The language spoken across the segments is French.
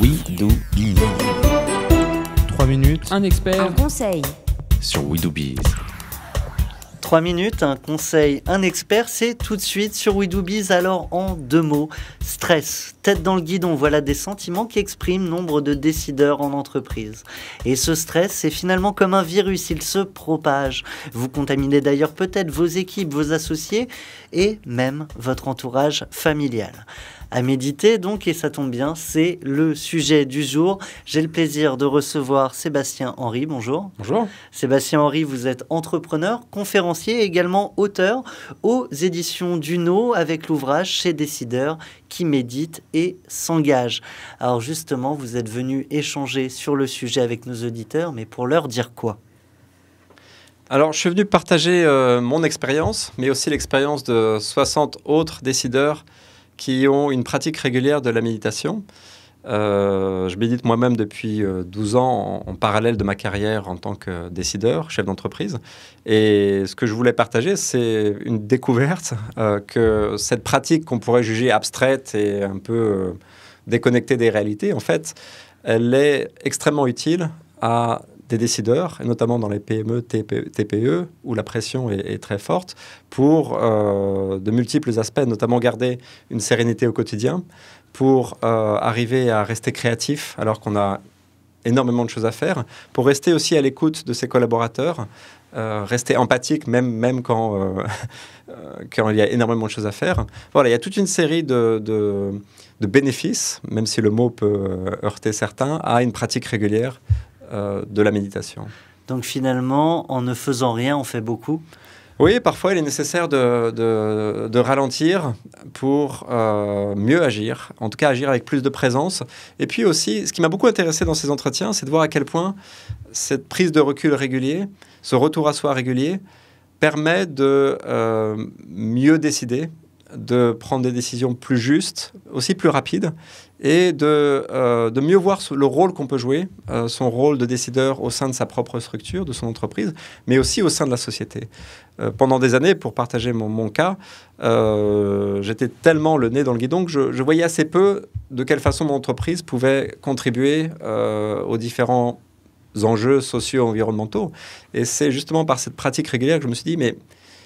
We Do Biz. 3 minutes. Un expert. Un conseil. Sur We Do Biz. 3 minutes, un conseil, un expert, c'est tout de suite sur We Do Biz. Alors en 2 mots, stress, tête dans le guidon, voilà des sentiments qui expriment nombre de décideurs en entreprise. Et ce stress, c'est finalement comme un virus, il se propage. Vous contaminez d'ailleurs peut-être vos équipes, vos associés et même votre entourage familial. À méditer donc, et ça tombe bien, c'est le sujet du jour. J'ai le plaisir de recevoir Sébastien Henry, bonjour. Bonjour. Sébastien Henry, vous êtes entrepreneur, conférencier et également auteur aux éditions Duno avec l'ouvrage Chez Décideurs qui médite et s'engage. Alors justement, vous êtes venu échanger sur le sujet avec nos auditeurs, mais pour leur dire quoi ? Alors, je suis venu partager mon expérience, mais aussi l'expérience de 60 autres décideurs qui ont une pratique régulière de la méditation. Je médite moi-même depuis 12 ans en parallèle de ma carrière en tant que décideur, chef d'entreprise. Et ce que je voulais partager, c'est une découverte que cette pratique qu'on pourrait juger abstraite et un peu déconnectée des réalités, en fait, elle est extrêmement utile à des décideurs, et notamment dans les PME, TPE, où la pression est très forte, pour de multiples aspects, notamment garder une sérénité au quotidien, pour arriver à rester créatif alors qu'on a énormément de choses à faire, pour rester aussi à l'écoute de ses collaborateurs, rester empathique même quand il y a énormément de choses à faire. Voilà, il y a toute une série de bénéfices, même si le mot peut heurter certains, à une pratique régulière de la méditation. Donc finalement, en ne faisant rien, on fait beaucoup. Oui, parfois il est nécessaire de ralentir pour mieux agir, en tout cas agir avec plus de présence. Et puis aussi, ce qui m'a beaucoup intéressé dans ces entretiens, c'est de voir à quel point cette prise de recul régulier, ce retour à soi régulier, permet de mieux décider, de prendre des décisions plus justes, aussi plus rapides, et de mieux voir le rôle qu'on peut jouer, son rôle de décideur au sein de sa propre structure, de son entreprise, mais aussi au sein de la société. Pendant des années, pour partager mon cas, j'étais tellement le nez dans le guidon que je voyais assez peu de quelle façon mon entreprise pouvait contribuer aux différents enjeux socio-environnementaux. Et c'est justement par cette pratique régulière que je me suis dit, mais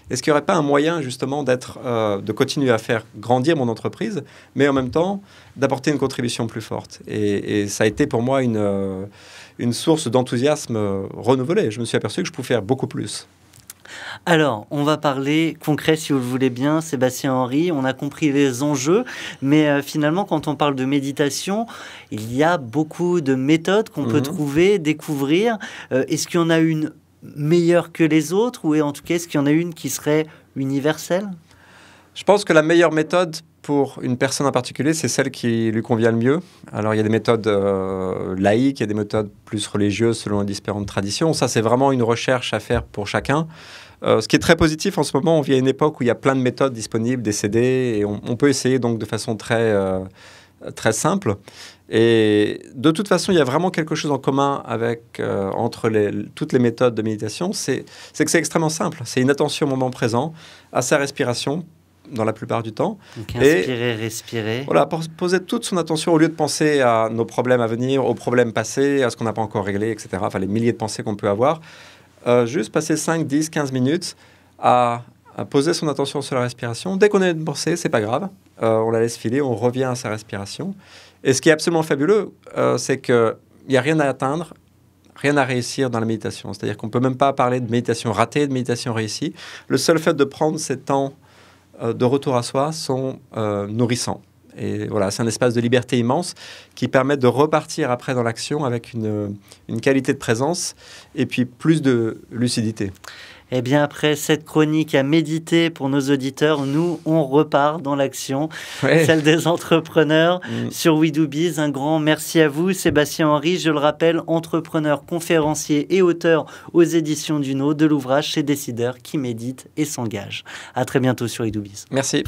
est-ce qu'il n'y aurait pas un moyen justement de continuer à faire grandir mon entreprise, mais en même temps d'apporter une contribution plus forte ? Et ça a été pour moi une source d'enthousiasme renouvelée. Je me suis aperçu que je pouvais faire beaucoup plus. Alors, on va parler concret si vous le voulez bien, Sébastien Henry. On a compris les enjeux, mais finalement, quand on parle de méditation, il y a beaucoup de méthodes qu'on peut trouver, découvrir. Est-ce qu'il y en a une meilleure que les autres, ou en tout cas, est-ce qu'il y en a une qui serait universelle ? Je pense que la meilleure méthode pour une personne en particulier, c'est celle qui lui convient le mieux. Alors, il y a des méthodes laïques, il y a des méthodes plus religieuses selon les différentes traditions. Ça, c'est vraiment une recherche à faire pour chacun. Ce qui est très positif en ce moment, on vit à une époque où il y a plein de méthodes disponibles, des CD, et on peut essayer donc de façon très simple. Et de toute façon, il y a vraiment quelque chose en commun entre toutes les méthodes de méditation, c'est que c'est extrêmement simple. C'est une attention au moment présent, à sa respiration, dans la plupart du temps. Donc inspirer, respirer. Voilà, poser toute son attention au lieu de penser à nos problèmes à venir, aux problèmes passés, à ce qu'on n'a pas encore réglé, etc. Enfin, les milliers de pensées qu'on peut avoir. Juste passer 5, 10, 15 minutes à poser son attention sur la respiration. Dès qu'on a une pensée, c'est pas grave. On la laisse filer, on revient à sa respiration. Et ce qui est absolument fabuleux, c'est qu'il n'y a rien à atteindre, rien à réussir dans la méditation. C'est-à-dire qu'on ne peut même pas parler de méditation ratée, de méditation réussie. Le seul fait de prendre ces temps de retour à soi sont nourrissants. Et voilà, c'est un espace de liberté immense qui permet de repartir après dans l'action avec une qualité de présence et puis plus de lucidité. Eh bien, après cette chronique à méditer pour nos auditeurs, nous, on repart dans l'action, celle des entrepreneurs sur We Do Biz. Un grand merci à vous, Sébastien Henry. Je le rappelle, entrepreneur, conférencier et auteur aux éditions Duno de l'ouvrage Chez Décideurs qui médite et s'engage. À très bientôt sur We Do Biz. Merci.